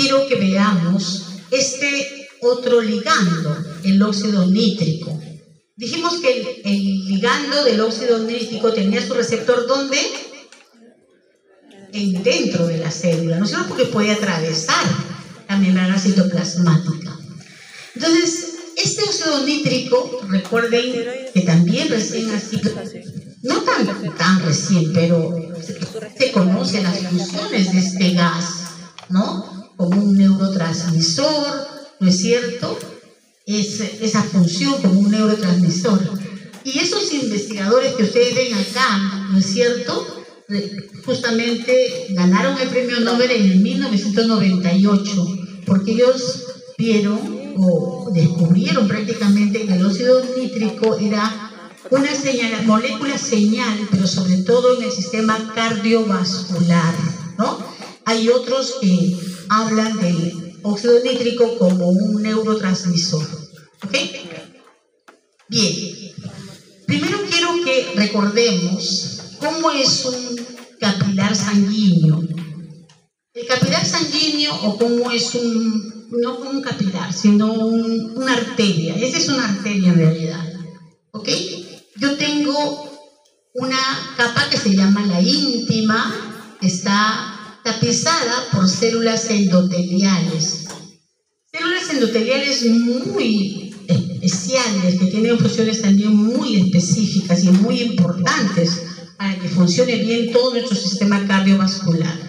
quiero que veamos este otro ligando, el óxido nítrico. Dijimos que el ligando del óxido nítrico tenía su receptor ¿dónde? Dentro de la célula, ¿no es cierto? Porque puede atravesar la membrana citoplasmática. Entonces, este óxido nítrico, recuerden que también recién así, no tan recién, pero se conocen las funciones de este gas, ¿no? Como un neurotransmisor, ¿no es cierto? Esa función como un neurotransmisor. Y esos investigadores que ustedes ven acá, ¿no es cierto?, justamente ganaron el premio Nobel en 1998, porque ellos vieron o descubrieron prácticamente que el óxido nítrico era una molécula señal, pero sobre todo en el sistema cardiovascular, ¿no? Hay otros que hablan del óxido nítrico como un neurotransmisor, ¿ok? Bien, primero quiero que recordemos cómo es un capilar sanguíneo. El capilar sanguíneo, o cómo es no como un capilar, sino una arteria. Esa es una arteria en realidad, ¿ok? Yo tengo una capa que se llama la íntima, que está tapizada por células endoteliales. Células endoteliales muy especiales, que tienen funciones también muy específicas y muy importantes para que funcione bien todo nuestro sistema cardiovascular.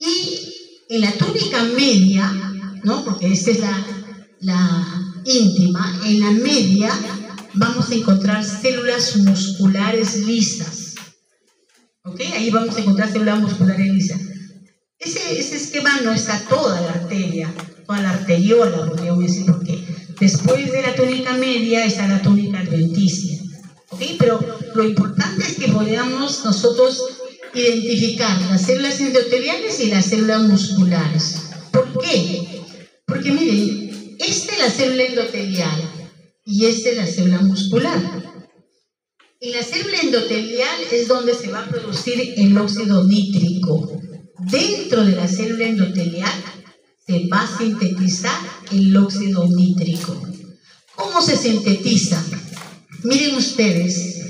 Y en la túnica media, ¿no? Porque esta es la íntima, en la media vamos a encontrar células musculares lisas. ¿Ok? Ahí vamos a encontrar células musculares lisas. Ese esquema no está toda la arteria, toda la arteriola, podríamos decir, porque después de la túnica media está la túnica adventicia. ¿Ok? Pero lo importante es que podamos nosotros identificar las células endoteliales y las células musculares. ¿Por qué? Porque miren, esta es la célula endotelial y esta es la célula muscular. En la célula endotelial es donde se va a producir el óxido nítrico. Dentro de la célula endotelial se va a sintetizar el óxido nítrico. ¿Cómo se sintetiza? Miren ustedes,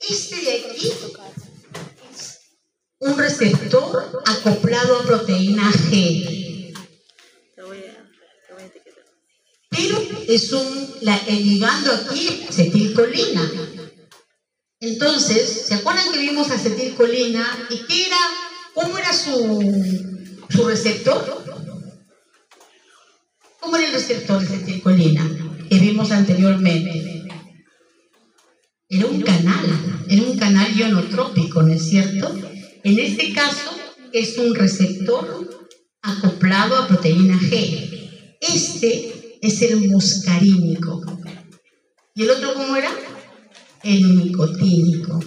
este de aquí es un receptor acoplado a proteína G. Pero es el ligando aquí, acetilcolina. Entonces, ¿se acuerdan que vimos acetilcolina? ¿Y cómo era su receptor? ¿Cómo era el receptor de acetilcolina que vimos anteriormente? Era un canal ionotrópico, ¿no es cierto? En este caso es un receptor acoplado a proteína G. Este es el muscarínico. ¿Y el otro cómo era? El nicotínico.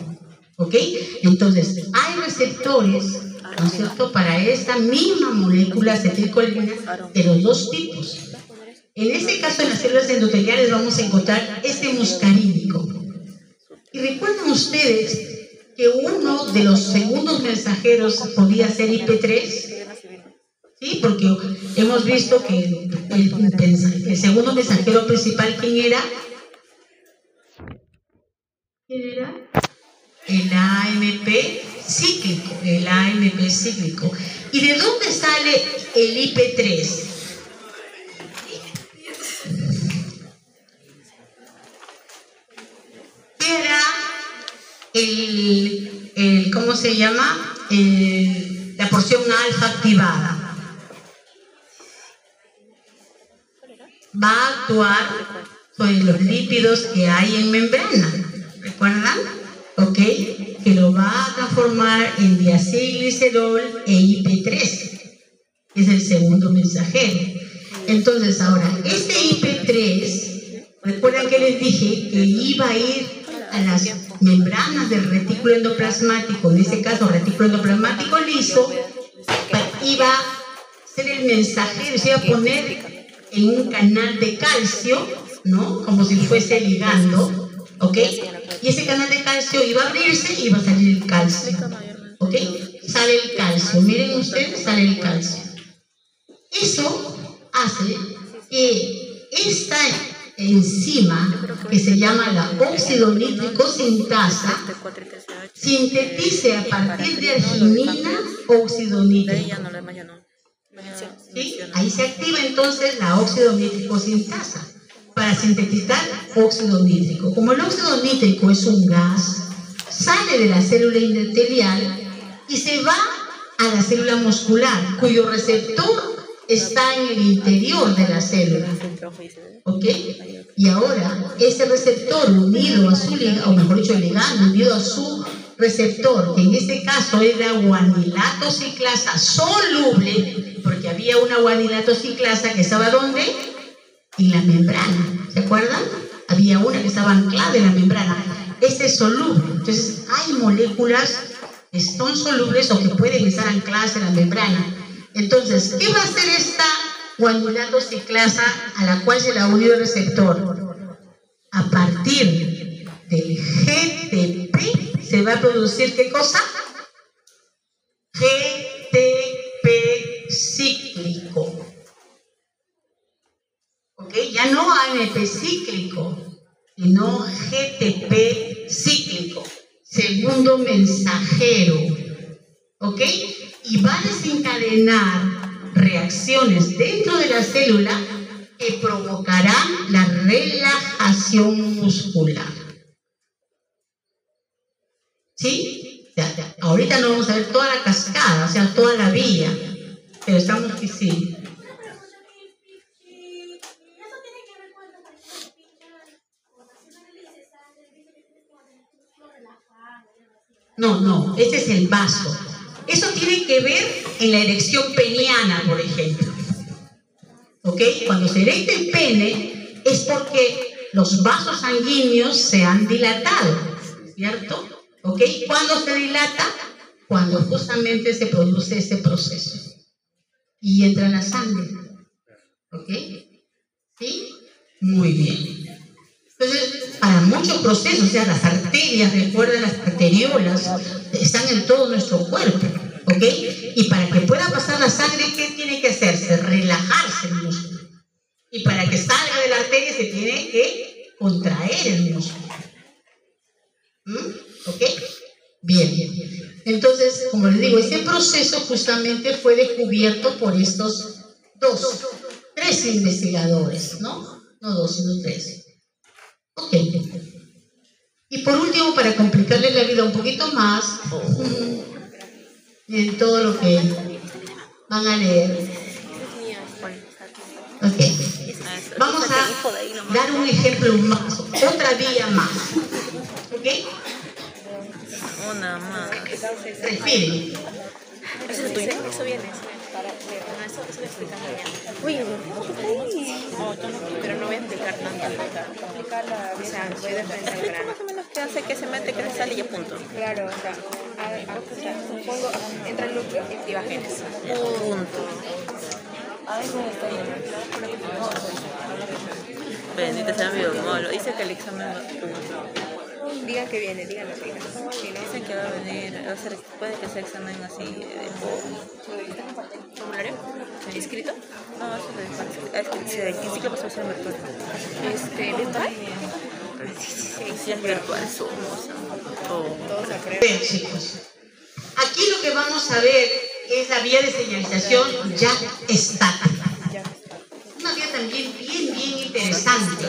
¿Ok? Entonces, hay receptores, ¿no es cierto?, para esta misma molécula acetilcolina de los dos tipos. En este caso, en las células endoteliales vamos a encontrar este muscarínico. Y recuerden ustedes que uno de los segundos mensajeros podía ser IP3, ¿sí? Porque hemos visto que el segundo mensajero principal, ¿quién era? El AMP cíclico. ¿Y de dónde sale el IP3? Era ¿cómo se llama? La porción alfa activada. Va a actuar sobre los lípidos que hay en membrana. ¿Recuerdan? ¿Ok? Que lo va a transformar en diacilglicerol e IP3. Es el segundo mensajero. Entonces, ahora, este IP3, ¿recuerdan que les dije que iba a ir a las membranas del retículo endoplasmático? En este caso, retículo endoplasmático liso, iba a ser el mensajero, se iba a poner en un canal de calcio, ¿no? Como si fuese ligando, ¿ok? Y ese canal de calcio iba a abrirse y iba a salir el calcio, ¿ok? sale el calcio. Miren ustedes, sale el calcio. Eso hace que esta enzima, que se llama la óxido nítrico sintasa, sintetice a partir de arginina óxido nítrico. ¿Sí? Ahí se activa entonces la óxido nítrico sintasa para sintetizar óxido nítrico. Como el óxido nítrico es un gas, sale de la célula endotelial y se va a la célula muscular, cuyo receptor está en el interior de la célula. ¿Ok? Y ahora, ese receptor unido a su ligando, o mejor dicho, el ligando unido a su receptor, que en este caso es la guanilato ciclasa soluble, porque había una guanilato ciclasa que estaba ¿dónde? En la membrana. ¿Se acuerdan? Había una que estaba anclada en la membrana. Este es soluble. Entonces, hay moléculas que son solubles o que pueden estar ancladas en la membrana. Entonces, ¿qué va a hacer esta guanilato ciclasa a la cual se le ha unido el receptor? A partir del GTP se va a producir ¿qué cosa? GTP cíclico. ¿Ok? Ya no AMP cíclico, sino GTP cíclico. Segundo mensajero. ¿Ok? Y va a desencadenar reacciones dentro de la célula que provocarán la relajación muscular. ¿Sí? Ya. Ahorita no vamos a ver toda la cascada, o sea, toda la vía, pero estamos que sí. No, este es el vaso. Eso tiene que ver en la erección peniana, por ejemplo. ¿Ok? Cuando se erecta el pene es porque los vasos sanguíneos se han dilatado, ¿cierto? ¿Ok? ¿Cuándo se dilata? Cuando justamente se produce ese proceso y entra la sangre. ¿Ok? ¿Sí? Muy bien. Entonces, para muchos procesos, o sea, las arterias, recuerden, las arteriolas, están en todo nuestro cuerpo, ¿ok? Y para que pueda pasar la sangre, ¿qué tiene que hacerse? Relajarse el músculo. Y para que salga de la arteria se tiene que contraer el músculo. ¿Ok? Bien. Entonces, como les digo, ese proceso justamente fue descubierto por estos tres investigadores, ¿no? No dos, sino tres. Ok. Y por último, para complicarles la vida un poquito más, en todo lo que van a leer. Ok. Vamos a dar un ejemplo más, otra vía más. ¿Ok? Una más. Respiren. Eso viene. Eso lo explica mañana. Uy, pero no voy a explicar tanto. O sea, voy a defender el grano. Más o menos qué hace, que se mete, que se sale y a punto. Claro, o sea, supongo, entra el núcleo y va genes. Punto. Bendito sea mi homólogo. Dice que el examen va digan que viene, díganlo. Dicen que va a venir, puede que sea examen así ¿formulario? ¿Inscrito? No, eso el ciclo pasó a ser virtual. ¿Virtual? Sí, es virtual, todos Bien, chicos. Aquí lo que vamos a ver es la vía de señalización ya estática. Una vía también bien interesante,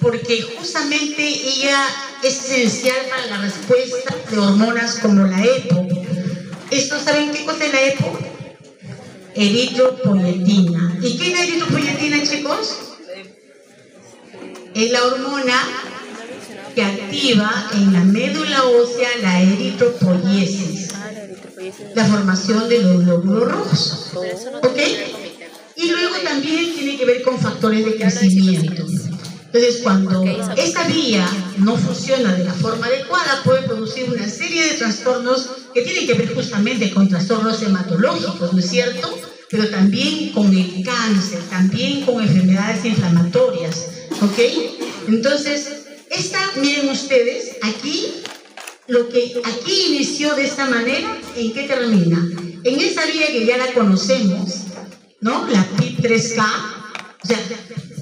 porque justamente ella es esencial para la respuesta de hormonas como la EPO. ¿Esto saben qué cosa es la EPO? Eritropoyetina. ¿Y qué es la eritropoyetina, chicos? Es la hormona que activa en la médula ósea la eritropoiesis, la formación de los glóbulos rojos. ¿Ok? Y luego también tiene que ver con factores de crecimiento. Entonces, cuando esta vía no funciona de la forma adecuada, puede producir una serie de trastornos que tienen que ver justamente con trastornos hematológicos, ¿no es cierto? Pero también con el cáncer, también con enfermedades inflamatorias, ¿ok? Entonces, miren ustedes, aquí lo que aquí inició de esta manera, ¿en qué termina? En esa vía que ya la conocemos, ¿no? La PI3K, o sea,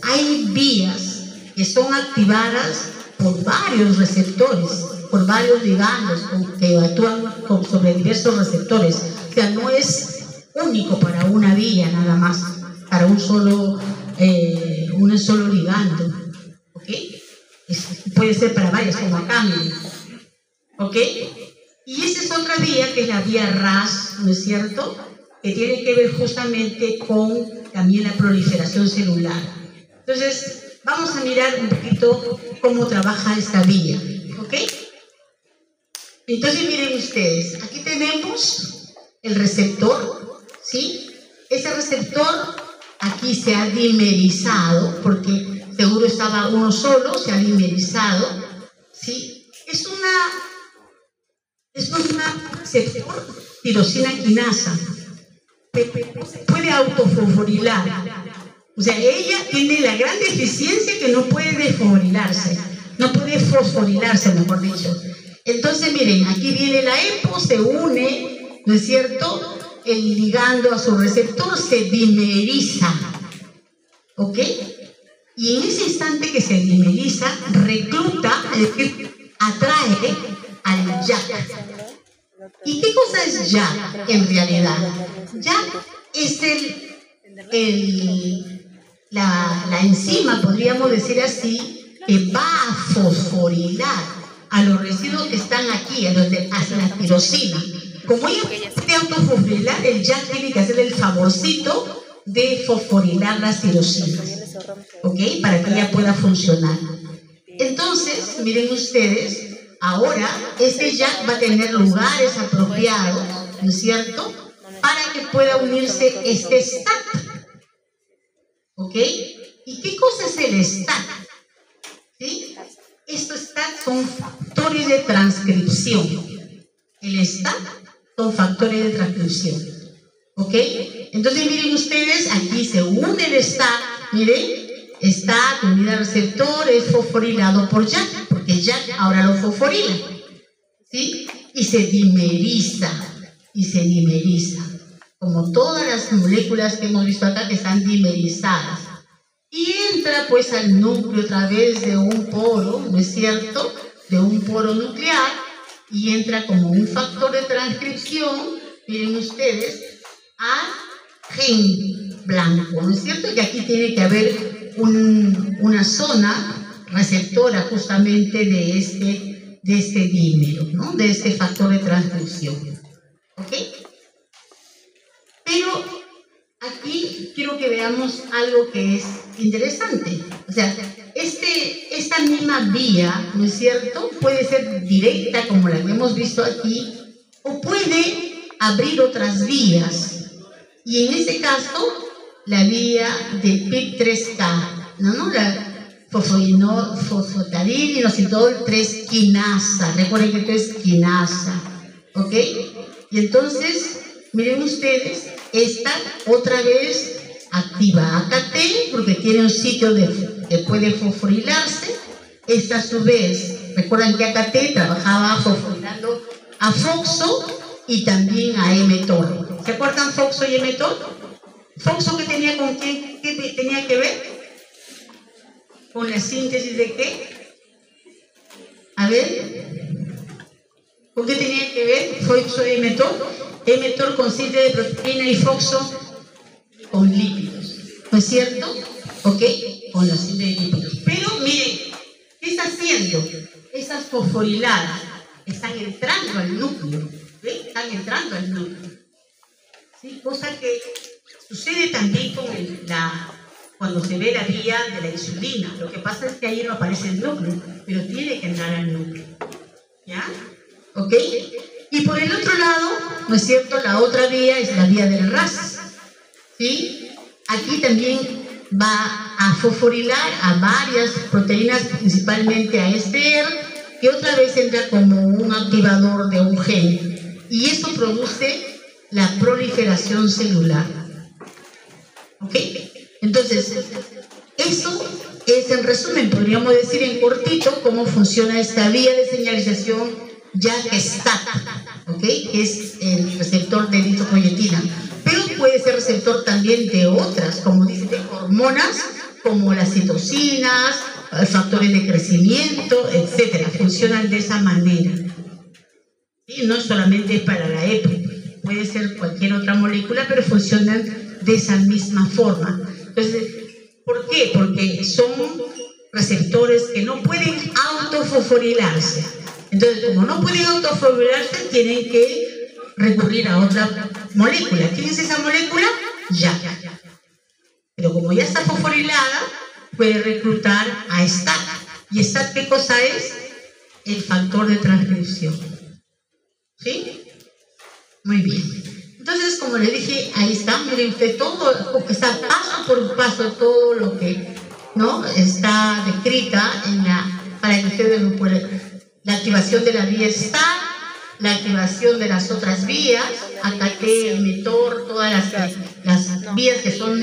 hay vías que son activadas por varios receptores, por varios ligandos que actúan sobre diversos receptores. O sea, no es único para una vía nada más, para un solo ligando, ¿ok? Puede ser para varias, como acá, ¿ok? Y esa es otra vía, que es la vía RAS, ¿no es cierto?, que tiene que ver justamente con también la proliferación celular. Entonces, vamos a mirar un poquito cómo trabaja esta vía, ¿ok? Entonces, miren ustedes, aquí tenemos el receptor, ¿sí? Ese receptor aquí se ha dimerizado, porque seguro estaba uno solo, se ha dimerizado, ¿sí? Es una receptor tirosina quinasa, puede autofosforilar. O sea, ella tiene la gran deficiencia que no puede desfosforilarse, no puede fosforilarse, mejor dicho. Entonces, miren, aquí viene la EPO, se une, ¿no es cierto?, el ligando a su receptor, se dimeriza, ¿ok? Y en ese instante que se dimeriza, recluta, es decir, atrae al JAK. ¿Y qué cosa es JAK en realidad? JAK es la enzima, podríamos decir así, que va a fosforilar a los residuos que están aquí, a la tirosina. Como ella puede autofosforilar, el JAK tiene que hacer el favorcito de fosforilar las tirosinas, ¿ok? Para que ella pueda funcionar. Entonces, miren ustedes, ahora este JAK va a tener lugares apropiados, ¿no es cierto?, para que pueda unirse este STAT, ¿ok? ¿Y qué cosa es el STAT? ¿Sí? Estos STAT son factores de transcripción. El STAT son factores de transcripción, ¿ok? Entonces, miren ustedes, aquí se une el STAT, miren, STAT unido al receptor, es fosforilado por JAK, porque JAK ahora lo fosforila, ¿sí? Y se dimeriza, como todas las moléculas que hemos visto acá que están dimerizadas. Y entra pues al núcleo a través de un poro, ¿no es cierto?, de un poro nuclear, y entra como un factor de transcripción, miren ustedes, a gen blanco, ¿no es cierto?, que aquí tiene que haber una zona receptora justamente de este dímero, ¿no?, de este factor de transcripción, ¿ok? Pero aquí quiero que veamos algo que es interesante. O sea, esta misma vía, ¿no es cierto?, puede ser directa como la que hemos visto aquí, o puede abrir otras vías. Y en este caso, la vía de PI3K, ¿no? La fosfatidil inositol 3 quinasa. Recuerden que esto es quinasa, ¿ok? Y entonces, miren ustedes, esta otra vez activa AKT porque tiene un sitio que puede fosforilarse. Esta a su vez, recuerdan que AKT trabajaba fosforilando a FOXO y también a mTOR. ¿Se acuerdan FOXO y mTOR? ¿FOXO qué tenía con qué tenía que ver? ¿Con la síntesis de qué? A ver, ¿con qué tenía que ver FOXO y mTOR? mTOR con síntesis de proteína y FOXO con lípidos, ¿no es cierto? ¿Ok? Con la síntesis de lípidos. Pero miren, ¿qué está haciendo? Estas fosforiladas están entrando al núcleo, ¿sí? Están entrando al núcleo, ¿sí? Cosa que sucede también con cuando se ve la vía de la insulina. Lo que pasa es que ahí no aparece el núcleo, pero tiene que entrar al núcleo, ¿ya? ¿Ok? Y por el otro lado, ¿no es cierto?, la otra vía es la vía del RAS, ¿sí? Aquí también va a fosforilar a varias proteínas, principalmente a ER, que otra vez entra como un activador de un gen. Y esto produce la proliferación celular, ¿ok? Entonces, eso es, en resumen, podríamos decir en cortito, cómo funciona esta vía de señalización JAK-STAT, ¿ok? Que es el receptor de eritropoyetina, pero puede ser receptor también de otras, como dice, de hormonas, como las citocinas, factores de crecimiento, etcétera. Funcionan de esa manera. Y no solamente para la EPO, puede ser cualquier otra molécula, pero funcionan de esa misma forma. Entonces, ¿por qué? Porque son receptores que no pueden autofosforilarse. Entonces, como no pueden autofosforilarse, tienen que recurrir a otra molécula. ¿Quién es esa molécula? JAK. Pero como ya está fosforilada, puede reclutar a STAT. ¿Y STAT qué cosa es? El factor de transcripción. ¿Sí? Muy bien. Entonces, como le dije, ahí está, miren usted, todo está paso por paso, todo lo que ¿no? está descrita para que ustedes lo puedan. La activación de la vía STAT, la activación de las otras vías, AKT, mTOR, todas las vías que son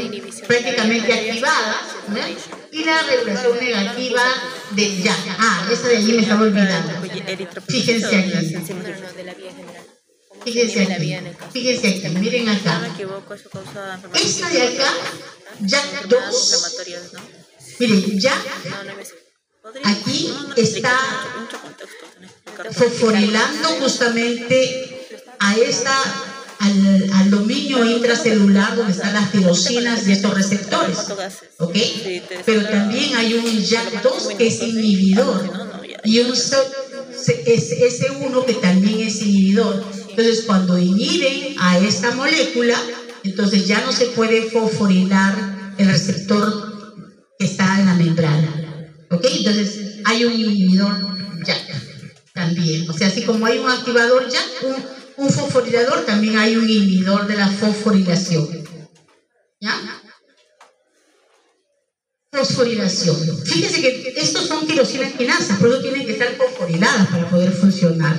prácticamente activadas, ¿no? Y la regulación negativa del JAK. Esa de allí me estaba olvidando. Fíjense aquí. Fíjense aquí, miren acá. Esta de acá, JAK2, miren, JAK, aquí está fosforilando justamente al dominio intracelular donde están las tirosinas y estos receptores, ¿ok? Pero también hay un JAK2 que es inhibidor y un S1 que también es inhibidor. Entonces, cuando inhiben a esta molécula, entonces ya no se puede fosforilar el receptor que está en la membrana, ¿ok? Entonces, hay un inhibidor JAK también. O sea, así como hay un activador JAK, un fosforilador, también hay un inhibidor de la fosforilación. ¿Ya? Fosforilación. Fíjense que estos son tirosinas quinasas, por eso tienen que estar fosforiladas para poder funcionar.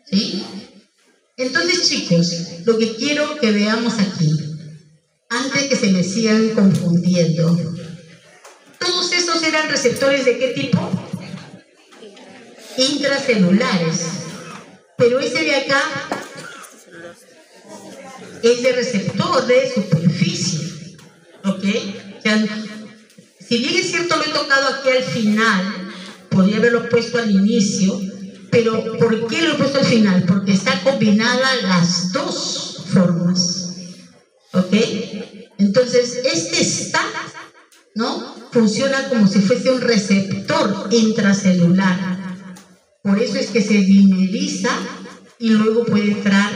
¿Sí? Entonces, chicos, lo que quiero que veamos aquí, antes que se me sigan confundiendo, todos estos eran receptores ¿de qué tipo? Intracelulares. Pero ese de acá es de receptor de superficie. ¿Ok? O sea, si bien es cierto lo he tocado aquí al final, podría haberlo puesto al inicio, pero ¿por qué lo he puesto al final? Porque está combinada las dos formas. ¿Ok? Entonces, este STAT, ¿no? Funciona como si fuese un receptor intracelular. Por eso es que se dimeriza y luego puede entrar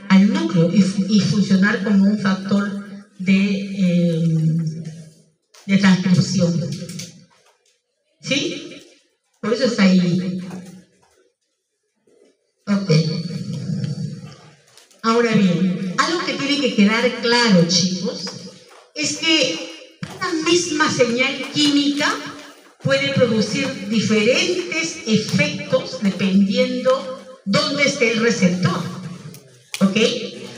al núcleo y funcionar como un factor de transcripción. ¿Sí? Por eso está ahí. Ok. Ahora bien, algo que tiene que quedar claro, chicos, es que una misma señal química puede producir diferentes efectos dependiendo dónde esté el receptor. ¿Ok?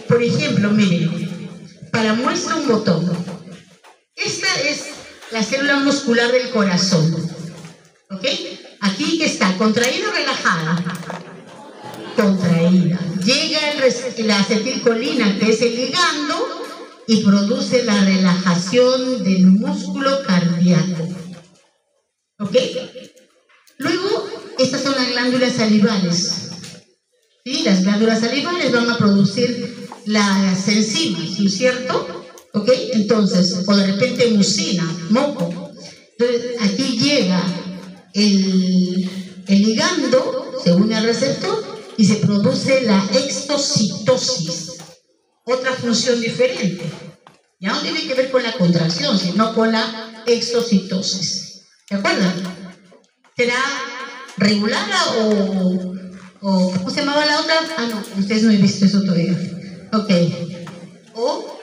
Por ejemplo, miren, para muestra un botón. Esta es la célula muscular del corazón. ¿Ok? Aquí que está, contraída o relajada. Contraída. Llega la acetilcolina, que es el ligando, y produce la relajación del músculo cardíaco. ¿Ok? Luego, estas son las glándulas salivales. ¿Sí? Las glándulas salivales van a producir las enzimas, ¿no es cierto? ¿Ok? Entonces, o de repente mucina, moco. Entonces, aquí llega el ligando, se une al receptor y se produce la exocitosis. Otra función diferente. Ya no tiene que ver con la contracción, sino con la exocitosis. ¿De acuerdo? ¿Será regulada o cómo se llamaba la otra? No, ustedes no han visto eso todavía. Ok. O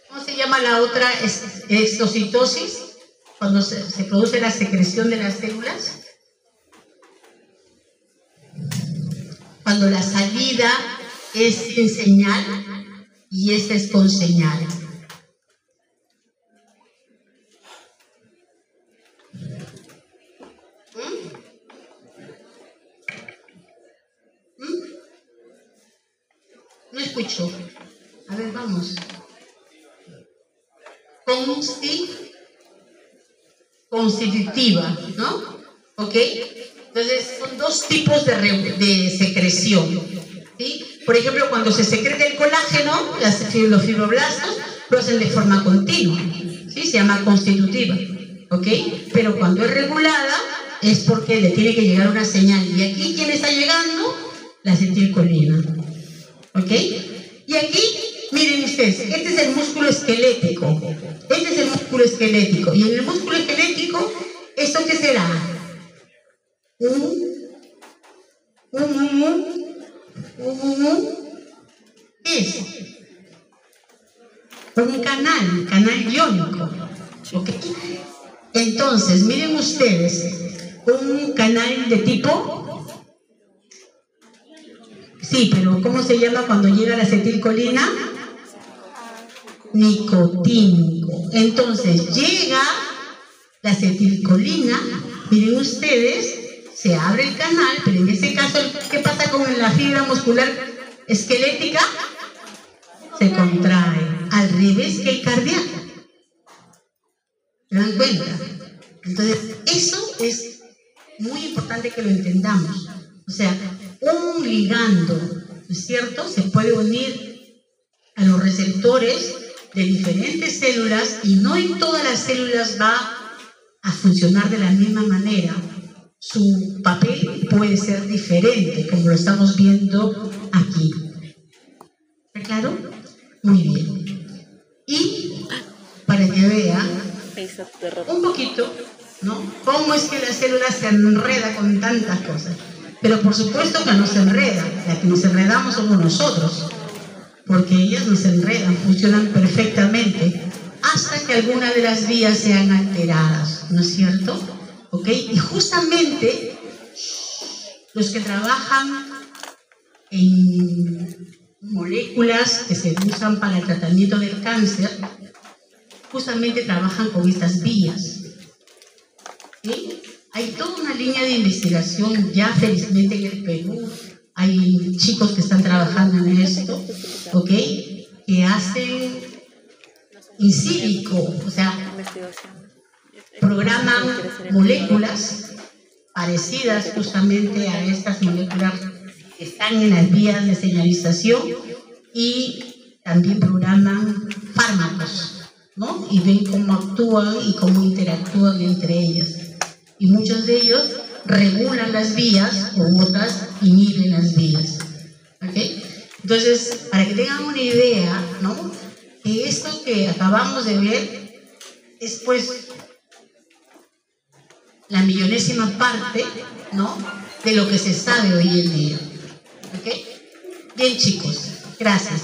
¿cómo se llama la otra exocitosis? Cuando se produce la secreción de las células. Cuando la salida es sin señal y esta es con señal. A ver, vamos. Constitutiva, ¿no? ¿Ok? Entonces, son dos tipos de secreción, ¿sí? Por ejemplo, cuando se secreta el colágeno, los fibroblastos lo hacen de forma continua, ¿sí? Se llama constitutiva, ¿ok? Pero cuando es regulada, es porque le tiene que llegar una señal. ¿Y aquí quién está llegando? La acetilcolina, ¿ok? Y aquí, miren ustedes, este es el músculo esquelético. Este es el músculo esquelético. Y en el músculo esquelético, ¿esto qué será? ¿Qué es? Un canal iónico. ¿Okay? Entonces, miren ustedes, un canal de tipo... Sí, pero ¿cómo se llama cuando llega la acetilcolina? Nicotínico. Entonces, llega la acetilcolina, miren ustedes, se abre el canal, pero en este caso, ¿qué pasa con la fibra muscular esquelética? Se contrae, al revés que el cardíaco. ¿Se dan cuenta? Entonces, eso es muy importante que lo entendamos. O sea, un ligando, ¿no es cierto?, se puede unir a los receptores de diferentes células y no en todas las células va a funcionar de la misma manera. Su papel puede ser diferente, como lo estamos viendo aquí. ¿Está claro? Muy bien. Y para que vean un poquito, ¿no?, cómo es que la célula se enreda con tantas cosas. Pero por supuesto que no se enreda. La que nos enredamos somos nosotros, porque ellas no se enredan, funcionan perfectamente, hasta que alguna de las vías sean alteradas, ¿no es cierto? ¿Ok? Y justamente los que trabajan en moléculas que se usan para el tratamiento del cáncer, justamente trabajan con estas vías. ¿Sí? Hay toda una línea de investigación ya felizmente en el Perú. Hay chicos que están trabajando en esto, ¿ok? Que hacen in silico, o sea, programan moléculas parecidas justamente a estas moléculas que están en las vías de señalización y también programan fármacos, ¿no? Y ven cómo actúan y cómo interactúan entre ellas. Y muchos de ellos regulan las vías o otras inhiben las vías. ¿Ok? Entonces, para que tengan una idea, ¿no?, que esto que acabamos de ver es pues la millonésima parte, ¿no?, de lo que se sabe hoy en día. ¿Ok? Bien, chicos, gracias.